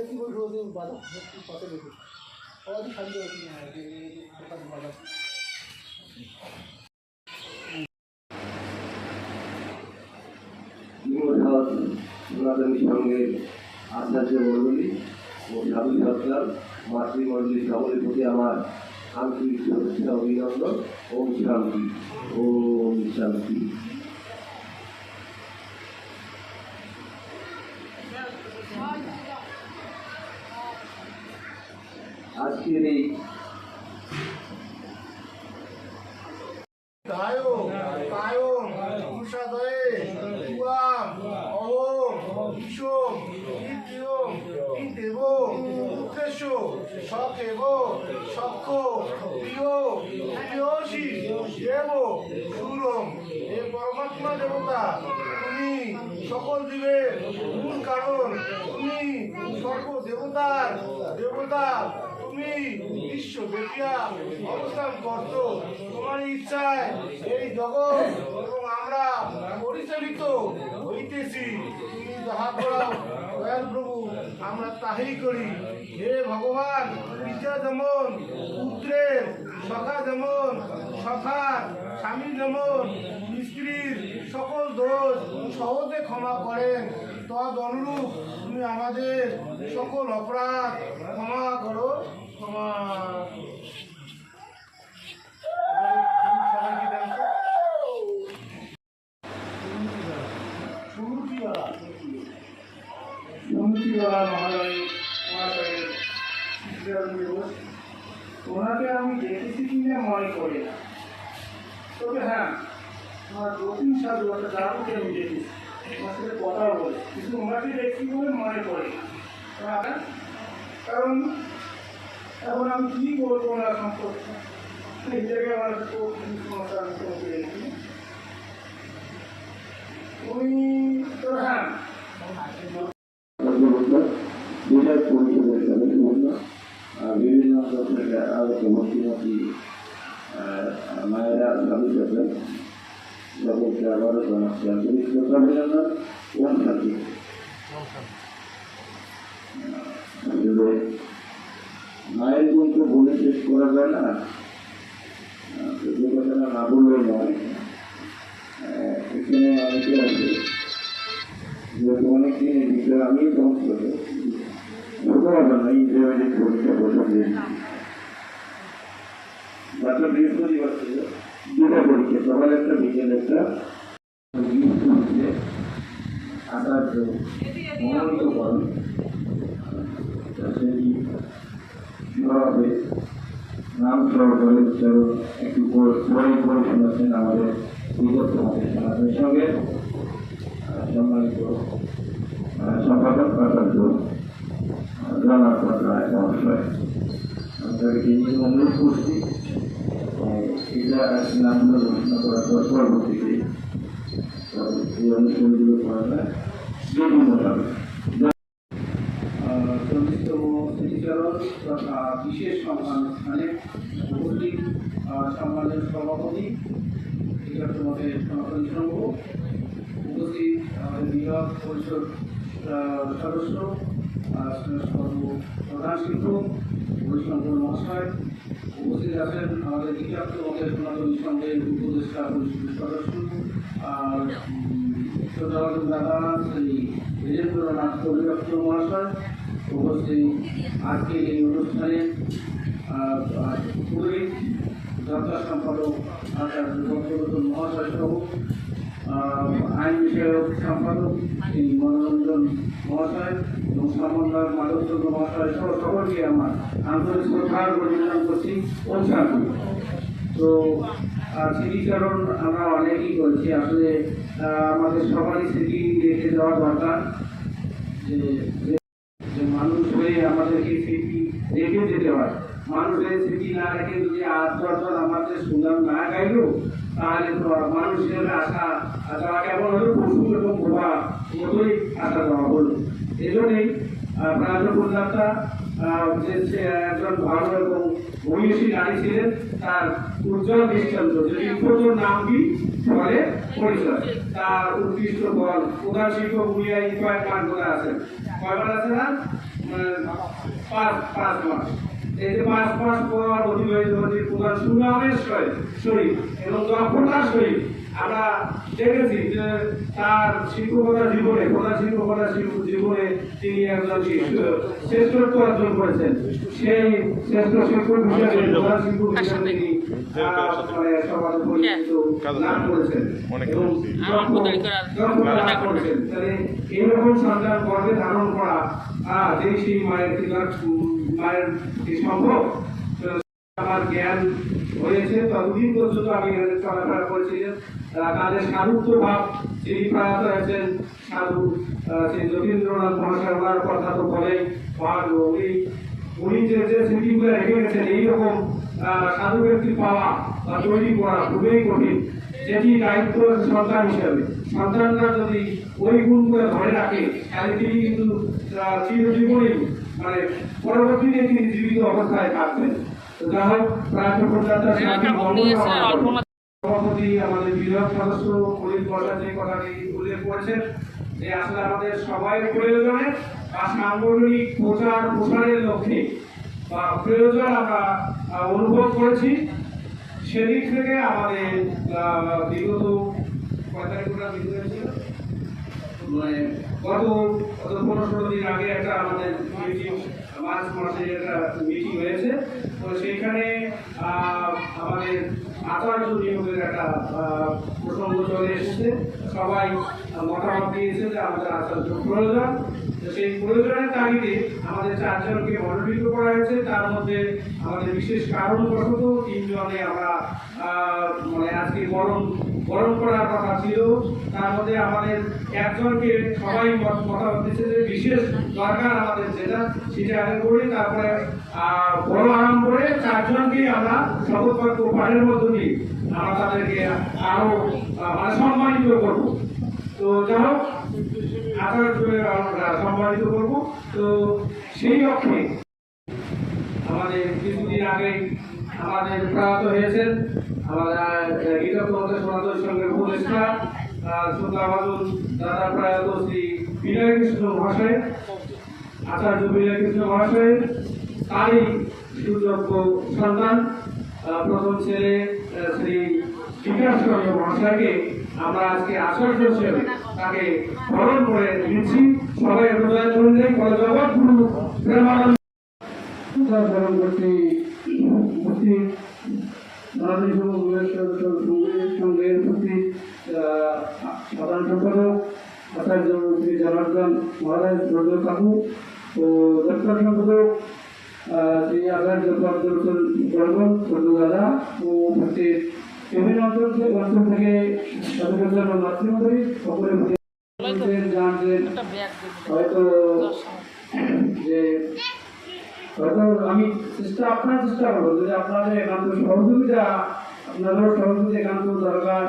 কি বলছো বাজার পাশে দেখি সবাই শান্তি বাজার সঙ্গে আচার্য মন্ডলী ও সাধু সরকার মাতৃমন্ডলী সকলের প্রতি আমার আন্তরিক শুভেচ্ছা অভিনন্দন। ওম শান্তি, ওম শান্তি। আজকের এই পরমাত্মা দেবতা, তুমি সকল জীবের মূল কারণ, তুমি সর্ব দেবতার দেবতা, তুমি বিশ্বব্যাপিয়া অবস্থান করছো। তোমার ইচ্ছায় এই জগৎ এবং আমরা পরিচালিত হইতেছি। তুমি যাহা করো দয়াল প্রভু, আমরা তাহাই করি। হে ভগবান, পিতা যেমন পুত্রের, সখা যেমন সখার, স্বামী যেমন স্ত্রীর সকল দোষ সহজে ক্ষমা করেন, তদ অনুরূপ তুমি আমাদের সকল অপরাধ ক্ষমা করো। ক্ষমা ওনাকে আমি দেখেছি কিনা মনে করি না, তবে হ্যাঁ আমার দক্ষিণ সাধু একটা দারুণকে আমি দেখেছি, ওনার সাথে কথাও বলে, কিন্তু ওনাকে দেখছি বলে মনে করি না। কারণ এখন আমি কী বলবো ওনার সম্পর্কে, এই জায়গায় আমার সমস্যা আমি তোমাকে দেখি। উনি তো হ্যাঁ বিভিন্ন ভক্তিমতী মায়েরা সাধু থাকবেন, সকলকে আবারও জানাচ্ছি আন্তরিক শ্রদ্ধা অভিনন্দন। ওম শান্তি। মায়ের গুণ তো বলে শেষ করা যায় না, যে কথাটা না বললে নয়। এখানে অনেকে আছে যেহেতু অনেকদিন এই বিষয়ে আমি সমস্ত ইন্টারমিডিয়েট পরীক্ষা প্রথম দিয়েছি, মাত্র বৃহস্পতিবার ছিল, দুটা পরীক্ষা, সকাল একটা বিকেল একটা। আচার্য মনোনীত করেন সেটি স্বভাবে নাম সহকারে উচ্চারণ একটু পরে শোনাচ্ছেন আমাদের বিগত সমাজের সঙ্গে সম্মানিত সম্পাদক আচার্য রানার রায় মহাশয়। আপনাদেরকে নিয়ে অনুরোধ করছি এটা নামগুলো ঘোষণা করার পর পরবর্তীতে এই অনুষ্ঠানগুলো করা যায় বিভিন্নভাবে। 40তম স্মৃতিচারণ তথা বিশেষ সম্মানস্থানে উপস্থিত সম্মানের সভাপতি মঠের সনাতনী সংঘ, উপস্থিত আমাদের বিভাগ পরিষদ সদস্য, প্রধান শিক্ষক হরিশঙ্কর মহাশয়, উপস্থিত আছেন আমাদের বিখ্যাত মঠের সনাতনী সংঘের উপদেষ্টা পরিষদের সদস্য শ্রদ্ধাভাজন দাদা শ্রী বীরেন্দ্রনাথ অধিদপ্তর মহাশয়, উপস্থিত আজকের এই অনুষ্ঠানে পুরোহিত যাত্রা সম্পাদক আচার্য ভক্তরতন মহাশয় সহ আইন বিষয়ক সম্পাদক শ্রী মনোরঞ্জন মহাশয় এবং সমন্বয়ক মাধবচন্দ্র মহাশয় সহ সকলকে আমার আন্তরিক শ্রদ্ধার অভিনন্দন করছি। ওম শান্তি। তো স্মৃতিচারণ আমরা অনেকেই করছি, আসলে আমাদের সবারই স্মৃতি রেখে যাওয়া দরকার, যে মানুষ হয়ে আমাদেরকে স্মৃতি রেখে যেতে হয়। মানুষের স্মৃতি না রেখে যদি আর দরকার আমাদের সুনাম না গাইল তাহলে তো মানুষ হিসেবে আসা যাওয়া কেমন হলো পশু এবং বোবা মতোই আসা যাওয়া হলো। এই জন্যই প্রায় কলকাতা যে একজন ভালো এবং মহিষী নারী ছিলেন তার উজ্জ্বল দৃষ্টান্ত যদি প্রচুর নাম কি ফলে পরিচয় তার উৎকৃষ্ট বল প্রধান শিক্ষক ভূমিকা কয়েক মান করে আছেন কয়বার আছে না 5 মাস এই যে 5 মাস পর অতিবাহিত হতে প্রধান সুনামের সহিত এবং দক্ষতার সহিত আমরা দেখেছি যে তার শিক্ষকতা জীবনে প্রধান শিক্ষকতা জীবনে তিনি একজন শ্রেষ্ঠত্ব অর্জন করেছেন। সেই শ্রেষ্ঠ শিক্ষক হিসেবে প্রধান শিক্ষক হিসেবে তিনি সমাজে পরিচিত লাভ করেছেন এবং দক্ষতা লাভ করেছেন। তাহলে এইরকম সন্তান গর্ভে ধারণ করা যে সেই মায়ের সম্ভব আমার জ্ঞান হয়েছে ততদিন পর্যন্ত আমি এখানে চলাফেরা করেছিলেন। তাদের সাধুত্ব ভাব যিনি প্রয়াত হয়েছেন সাধু সেই যতীন্দ্রনাথ মহাশয় ওনার কথা তো বলেই উনি যে স্মৃতিগুলো রেখে গেছেন এইরকম সাধু ব্যক্তি পাওয়া বা তৈরি করা খুবই কঠিন। যেটি দায়িত্ব সন্তান হিসেবে সন্তানরা যদি ওই গুণগুলো ধরে রাখে তাহলে তিনি কিন্তু চিরজীবনেই মানে পরবর্তীতে তিনি জীবিত অবস্থায় থাকবেন। যাই হোক প্রায় সভাপতি আমাদের বিধায়ক সদস্য খলিল বর্ষা যে কথাটি উল্লেখ করেছেন যে আসলে আমাদের সবাই প্রয়োজনে বা সাংগঠনিক প্রসারের লক্ষ্যে বা প্রয়োজন আমরা অনুভব করেছি। সেদিক থেকে আমাদের বিগত মানে গত 15-16 দিন আগে একটা আমাদের মিটিং মার্চ মাসে একটা মিটিং হয়েছে। তো সেইখানে আমাদের আচার্য নিয়োগের একটা প্রসঙ্গ চলে এসেছে। সবাই মতামত দিয়েছে যে আমাদের আচার্য প্রয়োজন। সেই প্রয়োজনের তাগিদে আমাদের 4 জনকে মনোনীত করা হয়েছে। তার মধ্যে আমাদের বিশেষ কারণবশত 3 জনে আমরা মানে আজকে বরণ করার কথা ছিল। তার মধ্যে আমাদের একজনকে সবাই মতামত দিচ্ছে যে বিশেষ দরকার আমাদের যেটা সেটা আগে করি, তারপরে বড় আরাম করে 4 জনকে আমরা শপথ বাক্য পাঠের মধ্য দিয়ে আমরা তাদেরকে আরো সম্মানিত করবো। তো যাই হোক সম্মানিত করবো। তো সেই লক্ষ্যে আমাদের কিছুদিন আগে আমাদের প্রয়াত হয়েছেন আমাদের গীতাপ্রমতে সনাতন সংঘের উপদেষ্টা শ্রদ্ধাভাজন দাদা প্রয়াত শ্রী বিনয় কৃষ্ণ মহাশয় আচার্য বিনয় কৃষ্ণ মহাশয় তারই সুযোগ্য সন্তান প্রথম ছেলে শ্রী বিকাশ চন্দ্র মহাশয়কে আমরা আজকে আচার্য হিসেবে তাকে বরণ করে দিচ্ছি। সবাই হৃদয় ধরলে জগৎগুরু প্রেমানন্দ বরণ করতে উপস্থিত সংঘের উপস্থিত সাধারণ সম্পাদক আচার্য শ্রী জনার্দন মহারাজ কাকু ও দপ্তর সম্পাদক শ্রী আচার্য পদ্মচল বর্মন দাদা ও উপস্থিত বিভিন্ন অঞ্চল থেকে সদস্য মাতৃমন্ডলী সকলে জানছেন হয়তো যে হয়তো আমি আপনার চেষ্টা করবো যদি আপনাদের একান্ত সহযোগিতা একান্ত দরকার।